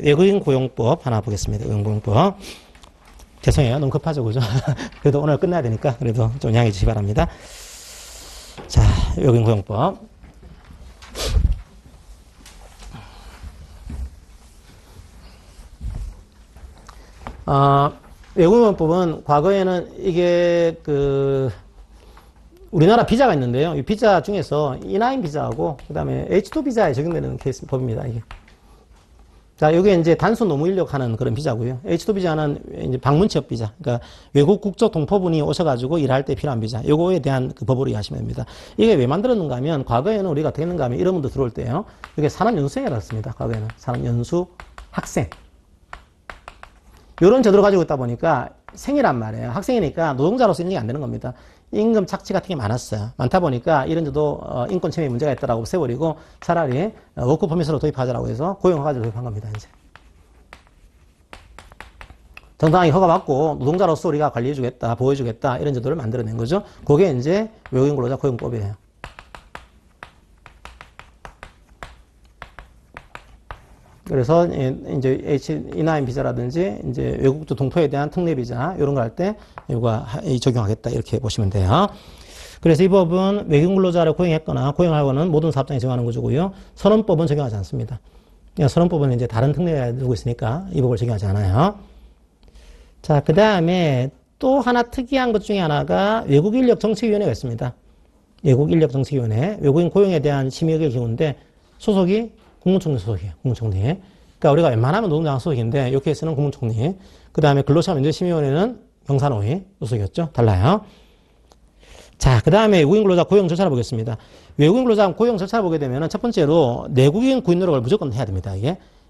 외국인 고용법 하나 보겠습니다. 외국인 고용법. 죄송해요. 너무 급하죠, 그죠? 그래도 오늘 끝나야 되니까 그래도 좀 양해해 주시기 바랍니다. 자, 외국인 고용법. 외국인 고용법은 과거에는 이게 우리나라 비자가 있는데요. 이 비자 중에서 E9 비자하고 그다음에 H2 비자에 적용되는 케이스 법입니다. 이게. 자, 여기 이제 단순 노무 인력 하는 그런 비자고요. H2 비자는 이제 방문 취업 비자. 그러니까 외국 국적 동포분이 오셔가지고 일할 때 필요한 비자. 요거에 대한 그 법으로 이해하시면 됩니다. 이게 왜 만들었는가 하면 과거에는 우리가 어떻게 했는가 하면 이런 분들 들어올 때요. 이게 산업연수생이라고 했습니다. 과거에는. 산업연수 학생. 요런 제도를 가지고 있다 보니까 생이란 말이에요. 학생이니까 노동자로서 인정이 안 되는 겁니다. 임금 착취 같은 게 많았어요. 많다 보니까 이런 데도 인권 침해 문제가 있다라고 세워버리고 차라리 워크 퍼밋으로 도입하자라고 해서 고용허가제를 도입한 겁니다. 이제 정당하게 허가받고 노동자로서 우리가 관리해주겠다, 보호해주겠다 이런 제도를 만들어낸 거죠. 그게 이제 외국인 근로자 고용법이에요. 그래서 이제 H9 비자라든지 이제 외국적 동포에 대한 특례 비자 이런 거 할 때 이거 적용하겠다 이렇게 보시면 돼요. 그래서 이 법은 외국인 근로자를 고용했거나 고용하고는 모든 사업장에 적용하는 구조고요. 선언법은 적용하지 않습니다. 선언법은 이제 다른 특례를 두고 있으니까 이 법을 적용하지 않아요. 자, 그 다음에 또 하나 특이한 것 중에 하나가 외국인력정책위원회가 있습니다. 외국인력정책위원회, 외국인 고용에 대한 심의를 기구인데 소속이 국무총리 소속이에요. 국무총리. 그러니까 우리가 웬만하면 노동장 소속인데 이 케이스는 국무총리. 그 다음에 근로시간 문제심의위원회는 경사노위 소속이었죠. 달라요. 자, 그 다음에 외국인 근로자 고용 절차를 보겠습니다. 외국인 근로자 고용 절차를 보게 되면 첫 번째로 내국인 구인 노력을 무조건 해야 됩니다.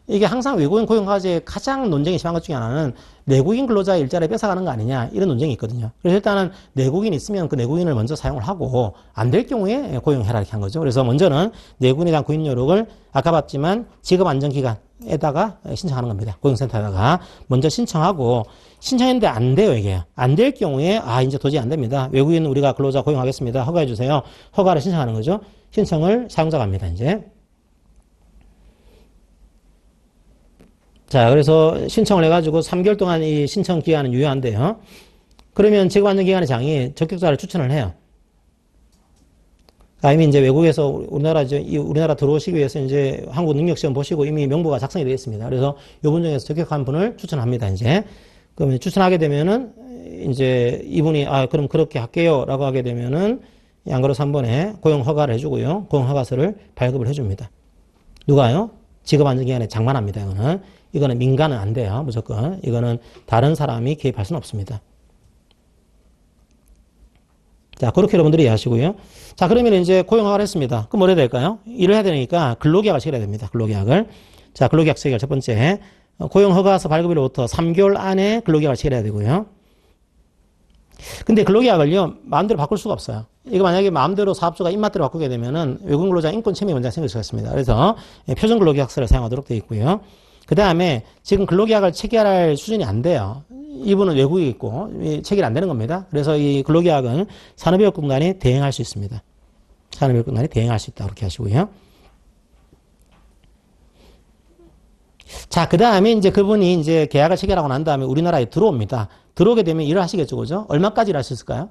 이게 항상 외국인 고용과제의 가장 논쟁이 심한 것 중에 하나는 내국인 근로자의 일자리를 뺏어가는 거 아니냐 이런 논쟁이 있거든요. 그래서 일단은 내국인 있으면 그 내국인을 먼저 사용을 하고 안 될 경우에 고용해라 이렇게 한 거죠. 그래서 먼저는 내국인에 대한 구인 노력을 아까 봤지만 직업안정기관에다가 신청하는 겁니다. 고용센터에다가 먼저 신청하고 신청했는데 안 돼요 이게. 안 될 경우에 이제 도저히 안 됩니다. 외국인 우리가 근로자 고용하겠습니다. 허가해 주세요. 허가를 신청하는 거죠. 신청을 사용자가 합니다 이제. 자, 그래서 신청을 해가지고 3개월 동안 이 신청 기간은 유효한데요. 그러면 직업안정기관의 장이 적격자를 추천을 해요. 이미 이제 외국에서 우리나라 들어오시기 위해서 이제 한국 능력시험 보시고 이미 명부가 작성이 되어 있습니다. 그래서 요분 중에서 적격한 분을 추천합니다, 이제. 그러면 추천하게 되면은 이제 이분이 그럼 그렇게 할게요 라고 하게 되면은 양거로 3번에 고용 허가를 해주고요. 고용 허가서를 발급을 해줍니다. 누가요? 직업안정기관에 장만합니다, 이거는 민간은 안 돼요, 무조건. 이거는 다른 사람이 개입할 수는 없습니다. 자, 그렇게 여러분들이 이해하시고요. 자, 그러면 이제 고용허가를 했습니다. 그럼 뭘 해야 될까요? 일을 해야 되니까 근로계약을 체결해야 됩니다, 근로계약을. 자, 근로계약 체결 첫 번째. 고용허가서 발급일로부터 3개월 안에 근로계약을 체결해야 되고요. 근데 근로계약을요, 마음대로 바꿀 수가 없어요. 이거 만약에 마음대로 사업주가 입맛대로 바꾸게 되면은 외국인 근로자 인권 침해 문제가 생길 수가 있습니다. 그래서 표준 근로계약서를 사용하도록 되어 있고요. 그 다음에 지금 근로계약을 체결할 수준이 안 돼요. 이분은 외국에 있고 체결 안 되는 겁니다. 그래서 이 근로계약은 산업협력공단이 대행할 수 있습니다. 산업협력공단이 대행할 수 있다 그렇게 하시고요. 자, 그 다음에 이제 그분이 이제 계약을 체결하고 난 다음에 우리나라에 들어옵니다. 들어오게 되면 일을 하시겠죠, 그죠? 얼마까지 일할 수 있을까요?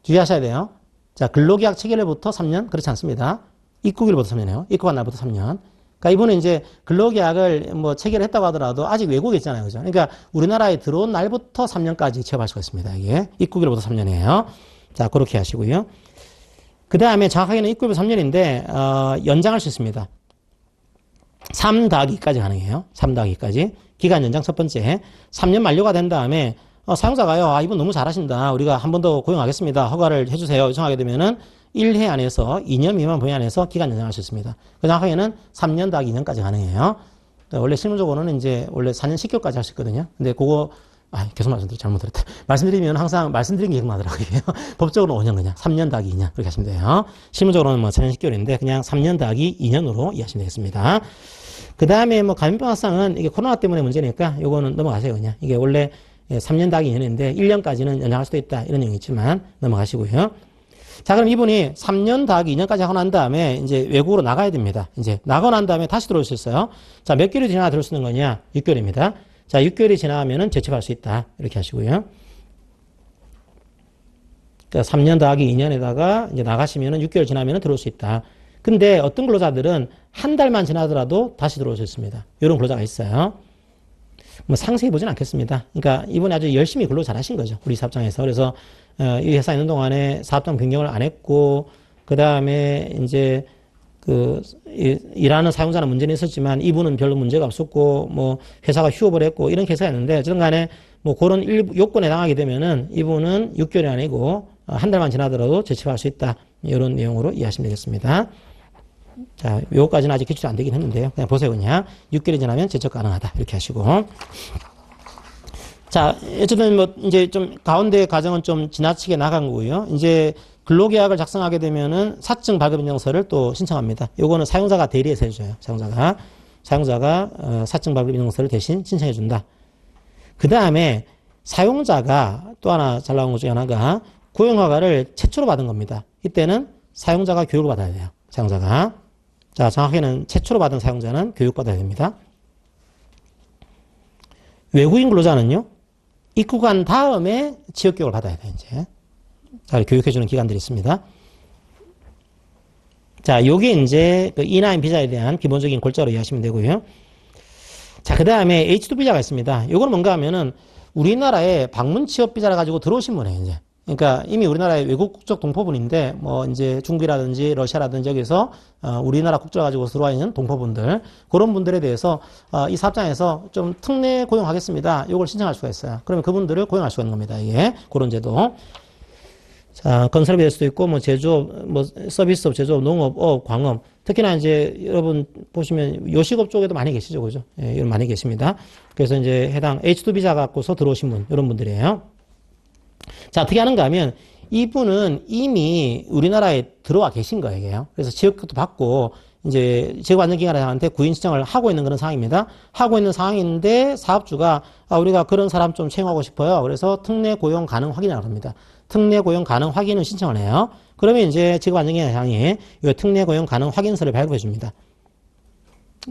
주의하셔야 돼요. 자, 근로계약 체결일부터 3년? 그렇지 않습니다. 입국일부터 3년이에요. 입국한 날부터 3년. 그러니까 이분은 이제 근로계약을 체결했다고 하더라도 아직 외국에 있잖아요, 그죠? 그러니까 우리나라에 들어온 날부터 3년까지 취업할 수가 있습니다, 이게. 입국일부터 3년이에요. 자, 그렇게 하시고요. 그 다음에 정확하게는 입국일부터 3년인데, 연장할 수 있습니다. 3-2까지 가능해요. 3-2까지. 기간 연장 첫 번째. 3년 만료가 된 다음에, 사용자가요, 이분 너무 잘하신다. 우리가 한 번 더 고용하겠습니다. 허가를 해주세요. 요청하게 되면은 1회 안에서 2년 미만 범위 안에서 기간 연장할 수 있습니다. 그 정확하게는 3년-2년까지 가능해요. 원래 실무적으로는 이제 원래 4년 10개월까지 할 수 있거든요. 근데 그거, 계속 말씀드렸다. 잘못 들었다. 말씀드리면 항상 말씀드린 게 기억나더라고요. 법적으로는 5년 그냥. 3년-2년. 그렇게 하시면 돼요. 실무적으로는 4년 10개월인데 그냥 3년-2년으로 이해하시면 되겠습니다. 그 다음에 감염병 확산은 이게 코로나 때문에 문제니까 요거는 넘어가세요, 그냥. 이게 원래 3년-2년인데 1년까지는 연장할 수도 있다. 이런 내용이 있지만 넘어가시고요. 자, 그럼 이분이 3년 더하기 2년까지 하고 난 다음에 이제 외국으로 나가야 됩니다. 이제 나가고 난 다음에 다시 들어올 수 있어요. 자, 몇 개월이 지나야 들어올 수 있는 거냐? 6개월입니다. 자, 6개월이 지나면은 재취업할 수 있다. 이렇게 하시고요. 그러니까 3년 더하기 2년에다가 이제 나가시면은 6개월 지나면은 들어올 수 있다. 근데 어떤 근로자들은 한 달만 지나더라도 다시 들어올 수 있습니다. 이런 근로자가 있어요. 뭐 상세히 보진 않겠습니다. 그러니까 이분이 아주 열심히 근로 잘하신 거죠. 우리 사업장에서. 그래서 이 회사에 있는 동안에 사업장 변경을 안 했고, 그 다음에 이제 일하는 사용자는 문제는 있었지만 이분은 별로 문제가 없었고, 뭐 회사가 휴업을 했고 이런 케이스였는데, 어쨌든 간에 뭐 그런 일부 요건에 해당하게 되면은 이분은 6개월이 아니고 한 달만 지나더라도 재취업할 수 있다. 이런 내용으로 이해하시면 되겠습니다. 자, 요거까지는 아직 기출이 안 되긴 했는데요. 그냥 보세요, 그냥. 6개월이 지나면 재취업 가능하다. 이렇게 하시고. 자, 어쨌든 뭐, 이제 좀, 가운데 과정은 좀 지나치게 나간 거고요. 이제 근로계약을 작성하게 되면은 사증 발급 인증서를 또 신청합니다. 요거는 사용자가 대리해서 해줘요. 사용자가 사증 발급 인증서를 대신 신청해준다. 그 다음에 사용자가 또 하나 잘 나온 것 중에 하나가 고용허가를 최초로 받은 겁니다. 이때는 사용자가 교육을 받아야 돼요. 사용자가. 자, 정확히는 최초로 받은 사용자는 교육받아야 됩니다. 외국인 근로자는요, 입국한 다음에 취업교육을 받아야 돼요, 이제. 자, 교육해주는 기관들이 있습니다. 자, 요게 이제 그 E9 비자에 대한 기본적인 골자로 이해하시면 되고요. 자, 그 다음에 H2 비자가 있습니다. 요거는 뭔가 하면은 우리나라에 방문 취업 비자를 가지고 들어오신 분이에요, 이제. 그러니까 이미 우리나라의 외국 국적 동포분인데 뭐 이제 중국이라든지 러시아라든지 여기서 우리나라 국적을 가지고 들어와 있는 동포분들, 그런 분들에 대해서 이 사업장에서 좀 특례 고용하겠습니다. 요걸 신청할 수가 있어요. 그러면 그분들을 고용할 수가 있는 겁니다. 이게 그런 제도. 자, 건설업이 될 수도 있고 뭐 제조업, 뭐 서비스업, 제조업, 농업, 광업. 특히나 이제 여러분 보시면 요식업 쪽에도 많이 계시죠, 그죠? 예, 이런 많이 계십니다. 그래서 이제 해당 H2 비자 갖고서 들어오신 분, 이런 분들이에요. 자, 어떻게 하는가 하면 이분은 이미 우리나라에 들어와 계신 거예요. 그래서 취업도 받고 이제 지역안전기관한테 구인 신청을 하고 있는 그런 상황입니다. 하고 있는 상황인데 사업주가 우리가 그런 사람 좀 채용하고 싶어요. 그래서 특례 고용 가능 확인이라고 합니다. 특례 고용 가능 확인을 신청을 해요. 그러면 이제 지역안전기관이 이 특례 고용 가능 확인서를 발급해 줍니다.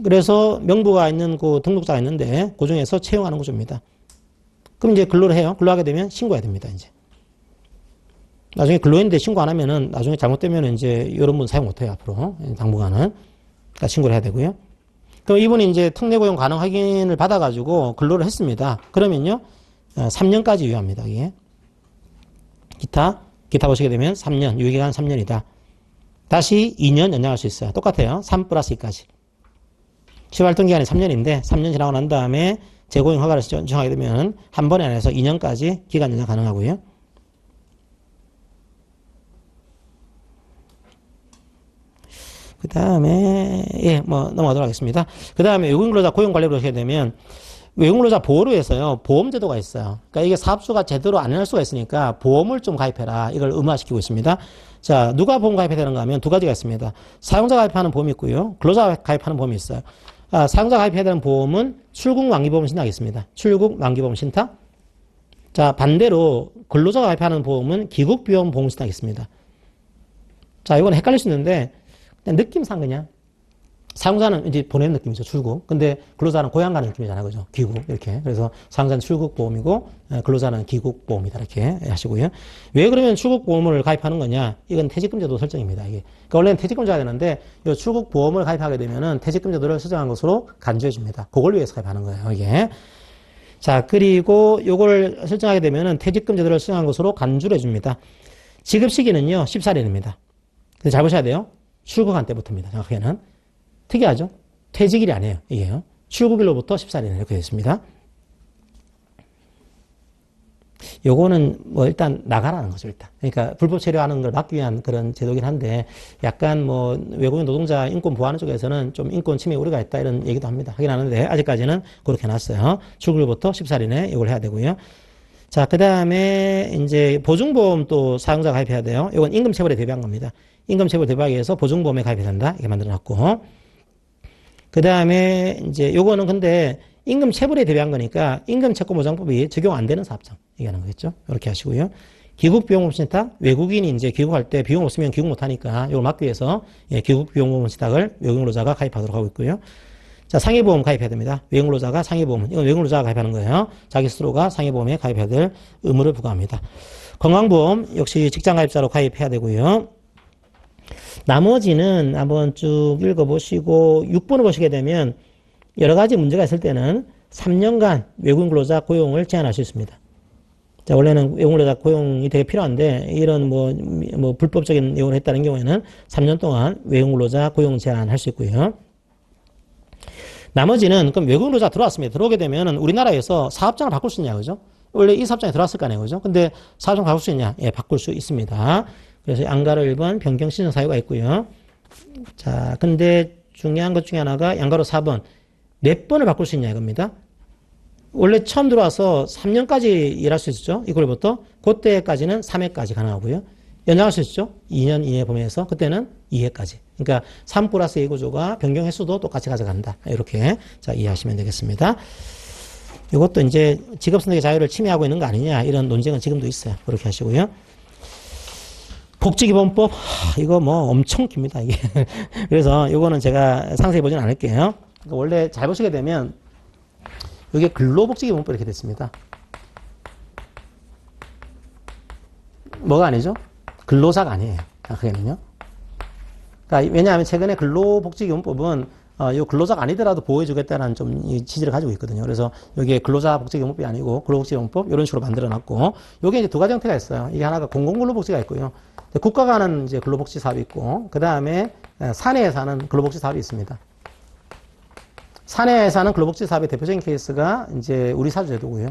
그래서 명부가 있는 그 등록자가 있는데 그 중에서 채용하는 구조입니다. 그럼 이제 근로를 해요. 근로하게 되면 신고해야 됩니다, 이제. 나중에 근로했는데 신고 안 하면은 나중에 잘못되면 이제 이런 분 사용 못 해요, 앞으로. 당분간은. 그러니까 신고를 해야 되고요. 그럼 이분이 이제 특례 고용 가능 확인을 받아가지고 근로를 했습니다. 그러면요, 3년까지 유효합니다, 이게. 기타 보시게 되면 3년, 유효기간 3년이다. 다시 2년 연장할 수 있어요. 똑같아요. 3+2까지. 취업활동 기간이 3년인데 3년 지나고 난 다음에 재고용 허가를 신청하게 되면 한 번에 안에서 2년까지 기간 연장 가능하고요. 그 다음에, 예, 뭐, 넘어가도록 하겠습니다. 그 다음에 외국인근로자 고용관리를 하게 되면 외국인근로자 보호를 위해서요, 보험제도가 있어요. 그러니까 이게 사업주가 제대로 안 할 수가 있으니까 보험을 좀 가입해라. 이걸 의무화시키고 있습니다. 자, 누가 보험 가입해야 되는가 하면 두 가지가 있습니다. 사용자 가입하는 보험이 있고요. 근로자 가입하는 보험이 있어요. 사용자 가입해야 되는 보험은 출국 만기보험 신탁이 있습니다. 출국 만기보험 신탁. 자, 반대로 근로자가 가입하는 보험은 귀국비용 보험 신탁이 있습니다. 자, 이건 헷갈릴 수 있는데 그냥 느낌상 그냥 사용자는 이제 보내는 느낌이죠, 출국. 근데 근로자는 고향 가는 느낌이잖아요, 그죠? 귀국 이렇게. 그래서 사용자는 출국 보험이고 근로자는 귀국 보험이다 이렇게 하시고요. 왜 그러면 출국 보험을 가입하는 거냐? 이건 퇴직금제도 설정입니다. 이게 그러니까 원래는 퇴직금제가 되는데 이 출국 보험을 가입하게 되면은 퇴직금제도를 설정한 것으로 간주해 줍니다. 그걸 위해서 가입하는 거예요, 이게. 자, 그리고 요걸 설정하게 되면은 퇴직금제도를 설정한 것으로 간주를 해줍니다. 지급 시기는요, 14년입니다. 근데 잘 보셔야 돼요. 출국한 때부터입니다. 정확하게는. 특이하죠? 퇴직일이 아니에요. 이게요. 출국일로부터 14년 이렇게 됐습니다. 요거는 뭐 일단 나가라는 거죠, 일단. 그러니까 불법 체류하는 걸 막기 위한 그런 제도긴 한데 약간 뭐 외국인 노동자 인권 보호하는 쪽에서는 좀 인권 침해 우려가 있다 이런 얘기도 합니다. 하긴 하는데 아직까지는 그렇게 해놨어요. 출국일부터 14년에 이걸 해야 되고요. 자, 그 다음에 이제 보증보험 또 사용자 가입해야 돼요. 이건 임금체불에 대비한 겁니다. 임금체불 대비하기 위해서 보증보험에 가입해야 된다. 이렇게 만들어놨고. 그 다음에 이제 요거는 근데 임금체불에 대비한 거니까 임금채권보장법이 적용 안 되는 사업장 얘기하는 거겠죠. 이렇게 하시고요. 기국비용보험 신탁, 외국인이 이제 귀국할 때 비용 없으면 귀국 못하니까 이걸 막기 위해서 예, 기국비용보험 신탁을 외국인로자가 가입하도록 하고 있고요. 자, 상해보험 가입해야 됩니다. 외국인로자가 상해보험, 이건 외국인로자가 가입하는 거예요. 자기 스스로가 상해보험에 가입해야 될 의무를 부과합니다. 건강보험 역시 직장가입자로 가입해야 되고요. 나머지는 한번 쭉 읽어보시고 6번을 보시게 되면 여러 가지 문제가 있을 때는 3년간 외국인 근로자 고용을 제한할 수 있습니다. 자, 원래는 외국인 근로자 고용이 되게 필요한데 이런 뭐 불법적인 내용을 했다는 경우에는 3년 동안 외국인 근로자 고용 제한할 수 있고요. 나머지는 그럼 외국인 근로자 들어왔습니다. 들어오게 되면 우리나라에서 사업장을 바꿀 수 있냐, 그죠? 원래 이 사업장에 들어왔을 거 아니에요, 그죠? 근데 사업장 바꿀 수 있냐? 예, 바꿀 수 있습니다. 그래서 양가로 1번 변경 신청 사유가 있고요. 자, 근데 중요한 것 중에 하나가 양가로 4번 몇 번을 바꿀 수 있냐 이겁니다. 원래 처음 들어와서 3년까지 일할 수 있었죠. 이걸부터 그때까지는 3회까지 가능하고요. 연장할 수 있죠. 2년 이내 범위에서 그때는 2회까지. 그러니까 3 플러스 2 구조가 변경 횟수도 똑같이 가져간다. 이렇게 자 이해하시면 되겠습니다. 이것도 이제 직업선택의 자유를 침해하고 있는 거 아니냐 이런 논쟁은 지금도 있어요. 그렇게 하시고요. 복지기본법 이거 뭐 엄청 깁니다 이게. 그래서 이거는 제가 상세히 보진 않을게요. 그러니까 원래 잘 보시게 되면 이게 근로복지기본법 이렇게 됐습니다. 뭐가 아니죠? 근로자가 아니에요. 그게는요. 그러니까 왜냐하면 최근에 근로복지기본법은 이 근로자가 아니더라도 보호해주겠다는 좀 취지를 가지고 있거든요. 그래서 이게 근로자 복지기본법이 아니고 근로복지기본법 이런 식으로 만들어놨고, 이게 이제 두 가지 형태가 있어요. 이게 하나가 공공근로복지가 있고요. 국가가 하는 이제 근로복지 사업이 있고, 그 다음에 사내에서 하는 근로복지 사업이 있습니다. 사내에서 하는 근로복지 사업의 대표적인 케이스가 이제 우리 사주제도고요.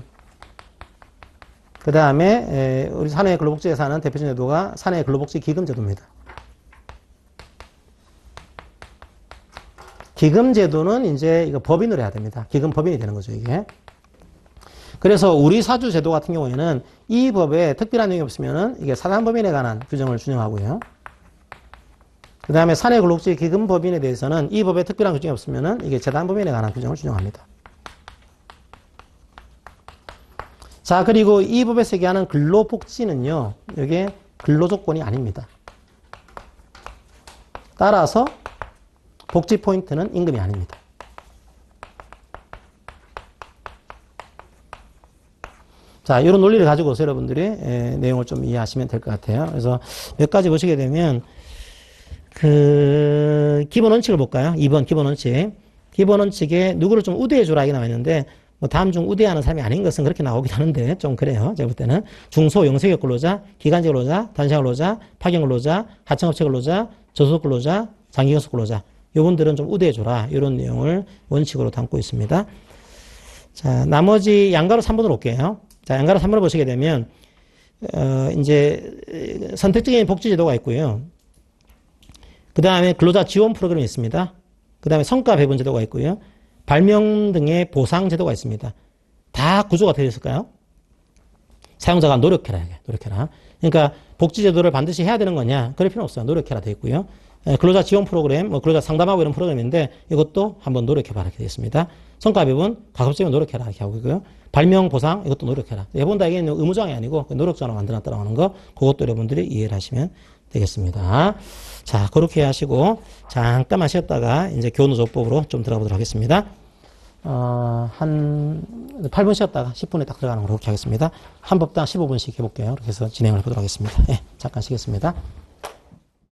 그 다음에 우리 사내 근로복지에서 하는 대표적인 제도가 사내 근로복지 기금제도입니다. 기금제도는 이제 이거 법인으로 해야 됩니다. 기금 법인이 되는 거죠, 이게. 그래서 우리 사주 제도 같은 경우에는 이 법에 특별한 내용이 없으면은 이게 사단법인에 관한 규정을 준용하고요. 그 다음에 사내 근로복지 기금 법인에 대해서는 이 법에 특별한 규정이 없으면은 이게 재단법인에 관한 규정을 준용합니다. 자, 그리고 이 법에서 얘기하는 근로복지는요, 이게 근로조건이 아닙니다. 따라서 복지 포인트는 임금이 아닙니다. 자, 이런 논리를 가지고서 여러분들이 내용을 좀 이해하시면 될 것 같아요. 그래서 몇 가지 보시게 되면 기본 원칙을 볼까요? 2번 기본 원칙. 기본 원칙에 누구를 좀 우대해주라 이게 나와 있는데, 뭐 다음 중 우대하는 사람이 아닌 것은 그렇게 나오긴 하는데 좀 그래요. 제가 볼 때는 중소 영세기업 근로자, 기간제 근로자, 단시간 근로자, 파견 근로자, 하청업체 근로자, 저소득 근로자, 장기경속 근로자, 요분들은 좀 우대해줘라 이런 내용을 원칙으로 담고 있습니다. 자, 나머지 양가로 3번으로 올게요. 자, 양가로 3번을 보시게 되면 이제 선택적인 복지제도가 있고요. 그 다음에 근로자 지원 프로그램이 있습니다. 그 다음에 성과 배분 제도가 있고요. 발명 등의 보상 제도가 있습니다. 다 구조가 되어 있을까요? 사용자가 노력해라. 그러니까 복지제도를 반드시 해야 되는 거냐? 그럴 필요는 없어요. 노력해라 되어 있고요. 근로자 지원 프로그램, 뭐 근로자 상담하고 이런 프로그램인데 이것도 한번 노력해봐라 이렇게 되어 있습니다. 성과 배분, 가급적이면 노력해라 이렇게 하고 있고요. 발명 보상, 이것도 노력해라. 여러분들 이게 의무장이 아니고 노력장으로 만들어놨다고 하는 거, 그것도 여러분들이 이해를 하시면 되겠습니다. 자, 그렇게 하시고 잠깐만 쉬었다가 이제 교노조법으로 좀 들어가보도록 하겠습니다. 한 8분 쉬었다가 10분에 딱 들어가는 걸로 그렇게 하겠습니다. 한 법당 15분씩 해볼게요. 이렇게 해서 진행을 해보도록 하겠습니다. 예, 잠깐 쉬겠습니다.